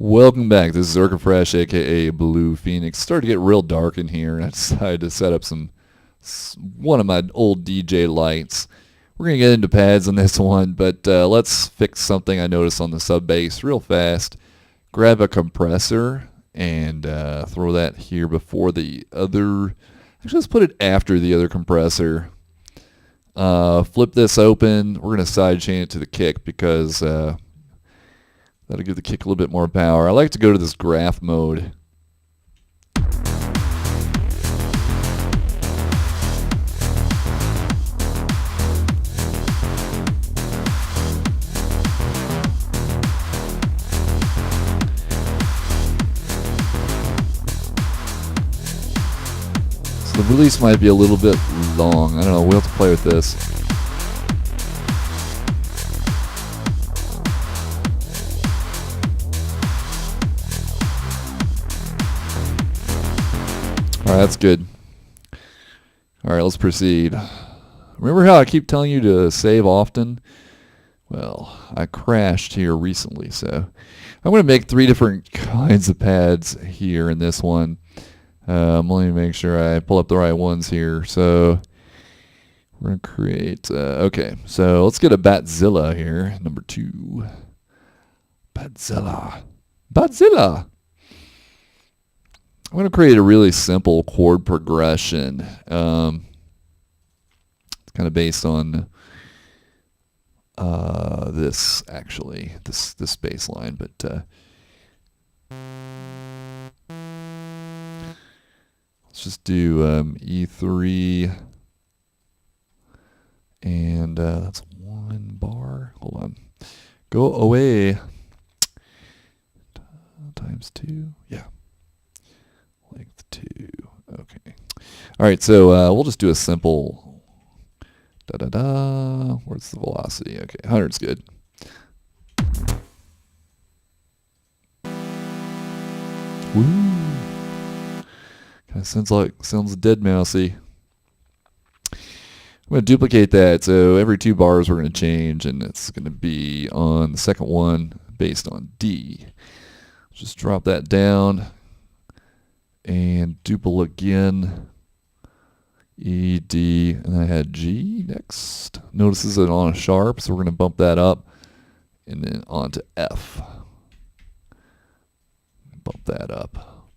Welcome back. This is Orca Fresh, aka Blue Phoenix. It's starting to get real dark in here, and I decided to set up one of my old DJ lights. We're gonna get into pads on this one, but let's fix something I noticed on the sub bass real fast. Grab a compressor and throw that here before the other. Actually, let's put it after the other compressor. Flip this open. We're gonna sidechain it to the kick because. That'll give the kick a little bit more power. I like to go to this graph mode. So the release might be a little bit long. I don't know. We'll have to play with this. Alright, that's good. Alright, let's proceed. Remember how I keep telling you to save often? Well, I crashed here recently, so I'm going to make 3 different kinds of pads here in this one. Let me make sure I pull up the right ones here. So we're going to create... okay, so let's get a Bazille here, number 2. Bazille. Bazille! I'm going to create a really simple chord progression. It's kind of based on this, actually, this bass line. But let's just do E3, and that's 1 bar. Hold on. Go away. Times 2. Yeah. Length 2. Okay. All right, so we'll just do a simple da-da-da. Where's the velocity? Okay, 100's good. Woo. Kind of sounds dead mousy. I'm going to duplicate that. So every 2 bars we're going to change, and it's going to be on the second one based on D. Just drop that down. And duple again, E, D, and I had G next. Notices it on a sharp, so we're going to bump that up, and then on to F. Bump that up.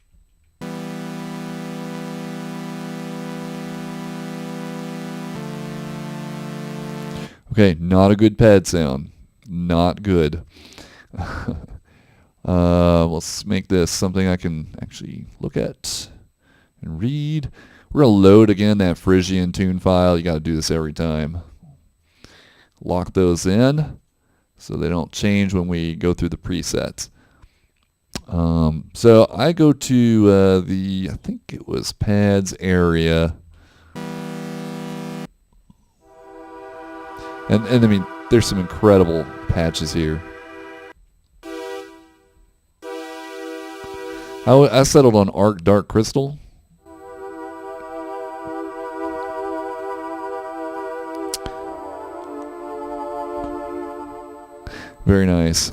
Okay, not a good pad sound. Not good. Let's make this something I can actually look at and read. We're going to load again that Phrygian tune file. You got to do this every time. Lock those in so they don't change when we go through the presets. So I go to I think it was pads area. And I mean, there's some incredible patches here. I settled on Arc Dark Crystal. Very nice.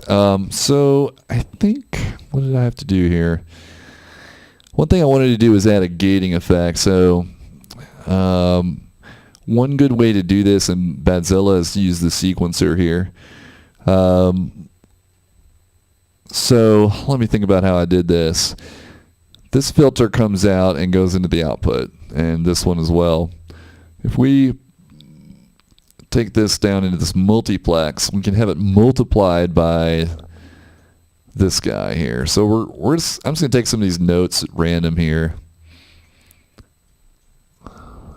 So I think, what did I have to do here? One thing I wanted to do is add a gating effect. So one good way to do this in Bazille is to use the sequencer here. So let me think about how I did this. This filter comes out and goes into the output, and this one as well. If we take this down into this multiplex, we can have it multiplied by this guy here. So I'm just going to take some of these notes at random here,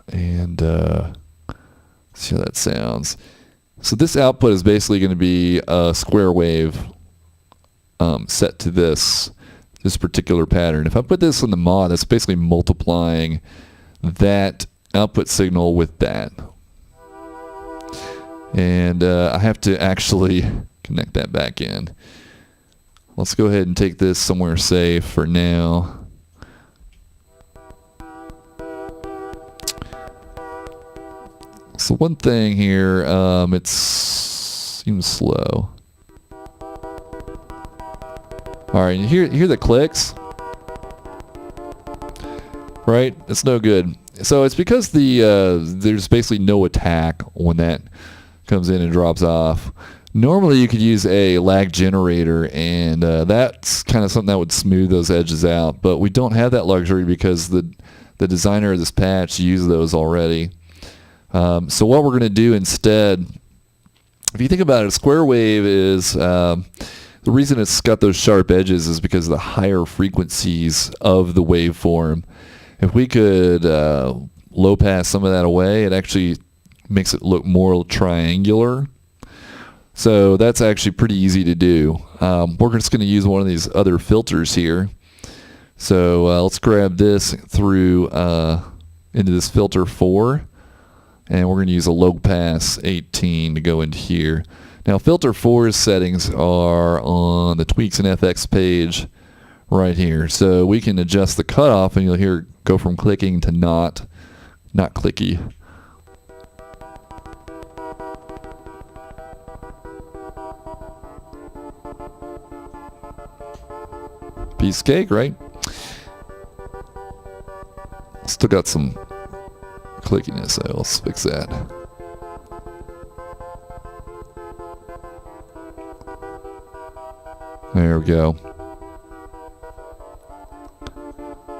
and see how that sounds. So this output is basically going to be a square wave. Set to this particular pattern. If I put this in the mod, that's basically multiplying that output signal with that. And I have to actually connect that back in. Let's go ahead and take this somewhere safe for now. So one thing here, it seems slow. All right, you hear the clicks, right? It's no good. So it's because there's basically no attack when that comes in and drops off. Normally you could use a lag generator, and that's kind of something that would smooth those edges out, but we don't have that luxury because the designer of this patch used those already. So what we're going to do instead, if you think about it, a square wave is, the reason it's got those sharp edges is because of the higher frequencies of the waveform. If we could low pass some of that away, it actually makes it look more triangular. So that's actually pretty easy to do. We're just going to use one of these other filters here. So let's grab this through into this filter 4, and we're going to use a low pass 18 to go into here. Now filter 4's settings are on the Tweaks and FX page right here. So we can adjust the cutoff, and you'll hear it go from clicking to not clicky. Piece of cake, right? Still got some clickiness, so let's fix that. There we go.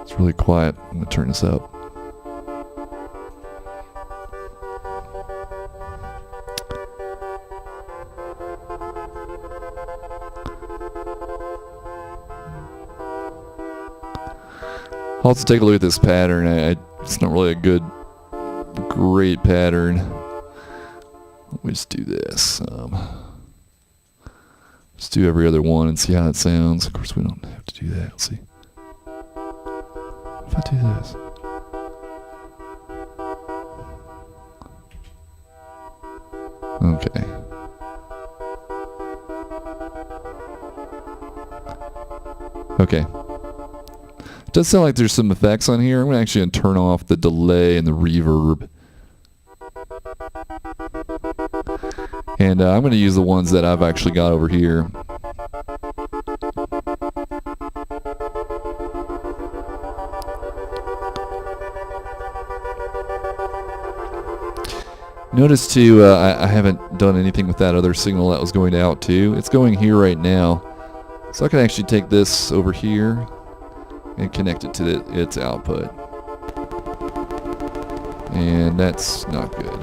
It's really quiet. I'm going to turn this up. I'll also take a look at this pattern. It's not really a great pattern. Let me just do this. Just do every other one and see how it sounds. Of course, we don't have to do that. Let's see. If I do this. Okay. Okay. It does sound like there's some effects on here. I'm actually going to turn off the delay and the reverb. And I'm going to use the ones that I've actually got over here. Notice too, I haven't done anything with that other signal that was going out too. It's going here right now. So I can actually take this over here and connect it to its output. And that's not good.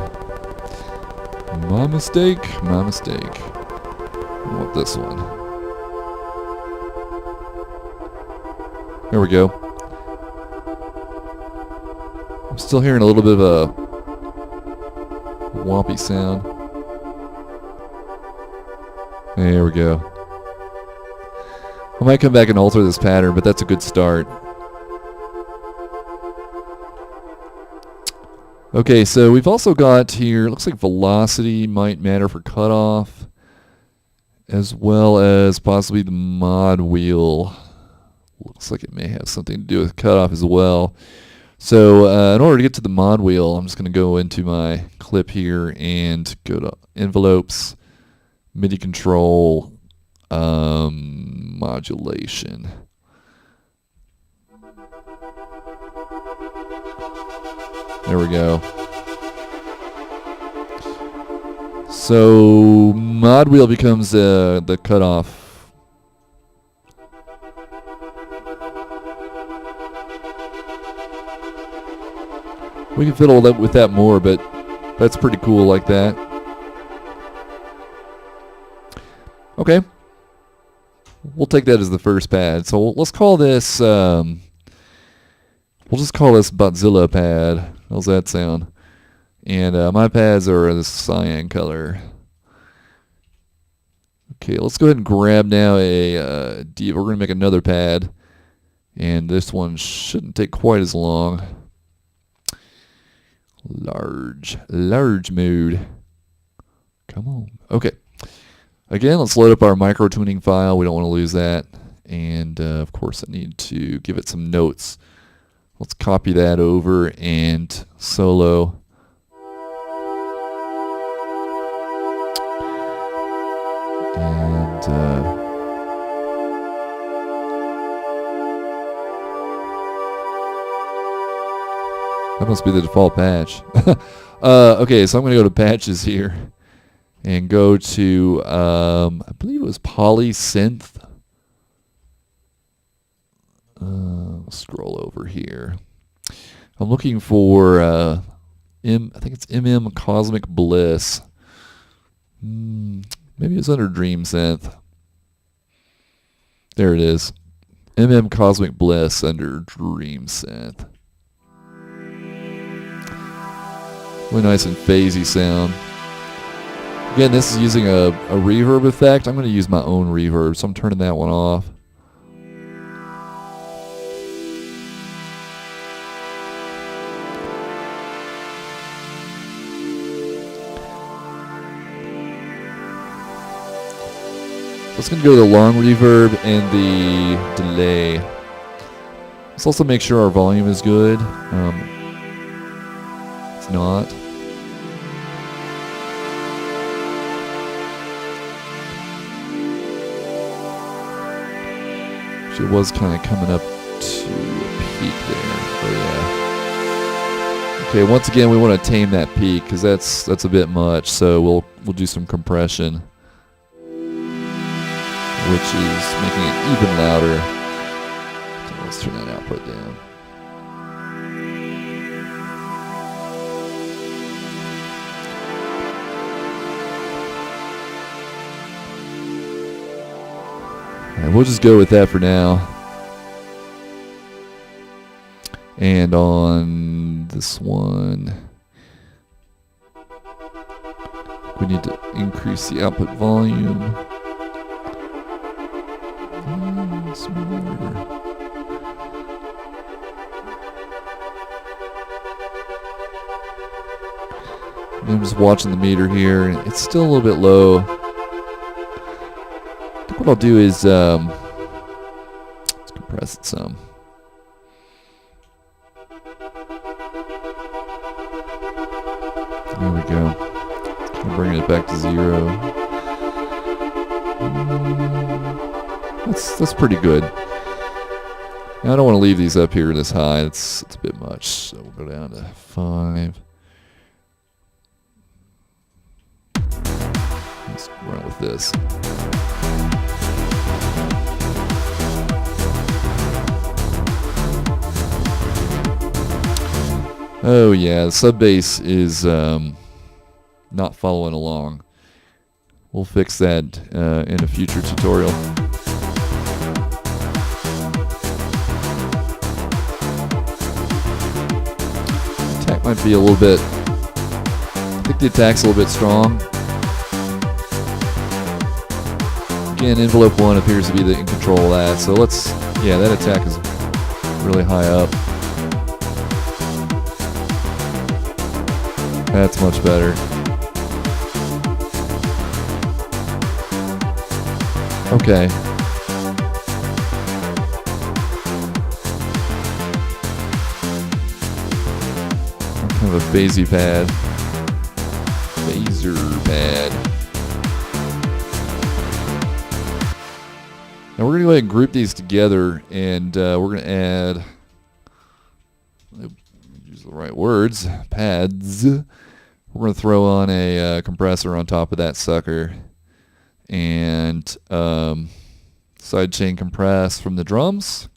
My mistake, my mistake. I want this one. There we go. I'm still hearing a little bit of a wompy sound. There we go. I might come back and alter this pattern, but that's a good start. Okay, so we've also got here, looks like velocity might matter for cutoff, as well as possibly the mod wheel. Looks like it may have something to do with cutoff as well. So in order to get to the mod wheel, I'm just going to go into my clip here and go to envelopes, MIDI control, modulation. There we go. So mod wheel becomes the cutoff. We can fiddle with that more, but that's pretty cool like that. Okay. We'll take that as the first pad. So let's call this, we'll just call this Bazille pad. How's that sound? And my pads are this cyan color. Okay, let's go ahead and grab now a Diva. We're going to make another pad. And this one shouldn't take quite as long. Large mode. Come on. Okay. Again, let's load up our micro tuning file. We don't want to lose that. And of course, I need to give it some notes. Let's copy that over and solo. And That must be the default patch. Okay, so I'm going to go to patches here and go to, I believe it was Polysynth. Scroll over here. I'm looking for I think it's Cosmic Bliss. Maybe it's under Dream Synth. There it is. Cosmic Bliss under Dream Synth. Really nice and phasey sound. Again, this is using a reverb effect. I'm going to use my own reverb, so I'm turning that one off. Let's going to go to the long reverb and the delay. Let's also make sure our volume is good. It's not. Actually, it was kind of coming up to a peak there. Oh yeah. Okay, once again, we want to tame that peak because that's a bit much. So we'll do some compression, which is making it even louder. So let's turn that output down. All right, we'll just go with that for now. And on this one, we need to increase the output volume. Smaller. I'm just watching the meter here, and it's still a little bit low. I think what I'll do is let's compress it some. There we go. I'm bringing it back to 0. That's pretty good. Now I don't want to leave these up here this high. It's a bit much. So we'll go down to 5. Let's run with this. Oh yeah, the sub bass is not following along. We'll fix that in a future tutorial. Attack might be a little bit, I think the attack's a little bit strong. Again, envelope 1 appears to be in control of that, so yeah, that attack is really high up. That's much better. Okay. Kind of a phasey pad. Phaser pad. Now we're going to go ahead and group these together, and we're going to add, use the right words, pads. We're going to throw on a compressor on top of that sucker, and sidechain compress from the drums.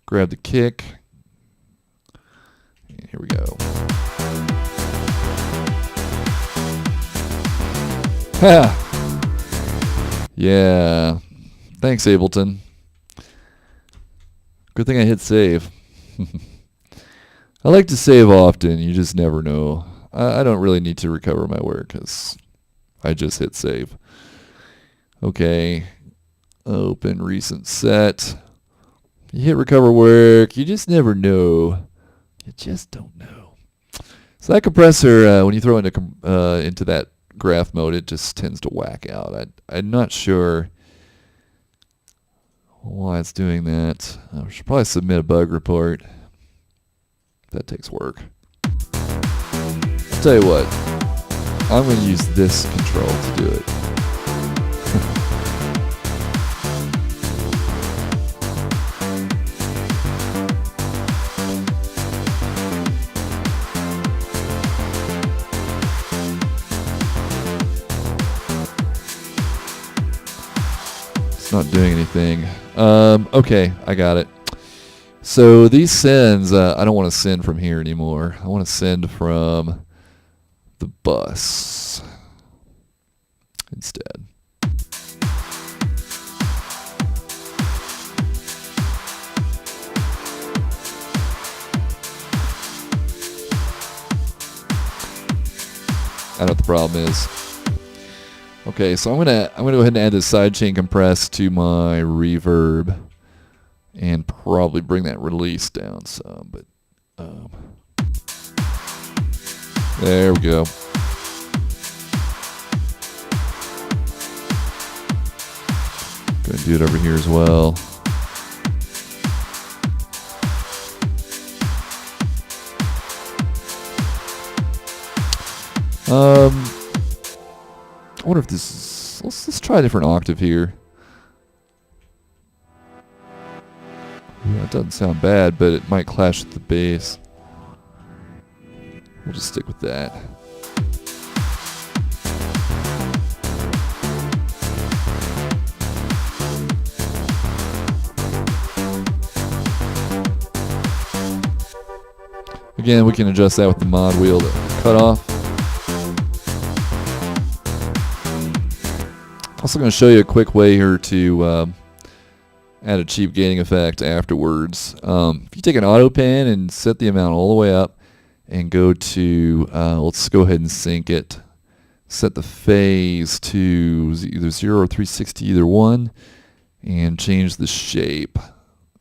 Grab the kick. And here we go. Ha! Yeah. Thanks, Ableton. Good thing I hit save. I like to save often. You just never know. I don't really need to recover my work because I just hit save. Okay. Open recent set. You hit recover work. You just never know. You just don't know. So that compressor, when you throw into that graph mode, it just tends to whack out. I'm not sure why it's doing that. I should probably submit a bug report. That takes work. I'll tell you what. I'm going to use this control to do it. It's not doing anything. Okay, I got it. So these sends, I don't want to send from here anymore. I want to send from the bus instead. I know what the problem is. Okay, so I'm gonna go ahead and add this sidechain compress to my reverb, and probably bring that release down some. But there we go. Gonna do it over here as well. I wonder if this is... Let's try a different octave here. Yeah, it doesn't sound bad, but it might clash with the bass. We'll just stick with that. Again, we can adjust that with the mod wheel to cut off. Also going to show you a quick way here to add a cheap gating effect afterwards. If you take an auto pen and set the amount all the way up and go to, let's go ahead and sync it. Set the phase to either 0 or 360, either one, and change the shape.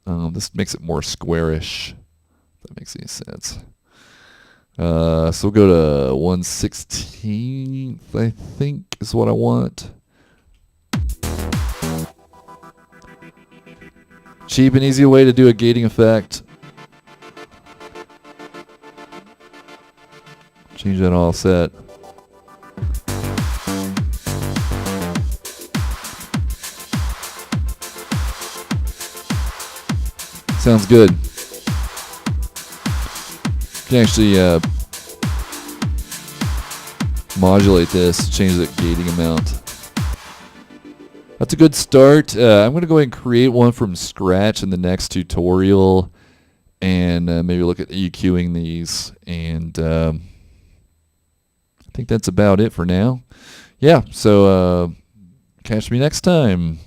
This makes it more squarish, if that makes any sense. So we'll go to 1/16th, I think is what I want. Cheap and easy way to do a gating effect. Change that offset. Sounds good. You can actually modulate this, change the gating amount. That's a good start. I'm going to go ahead and create one from scratch in the next tutorial, and maybe look at EQing these. And I think that's about it for now. Yeah, so catch me next time.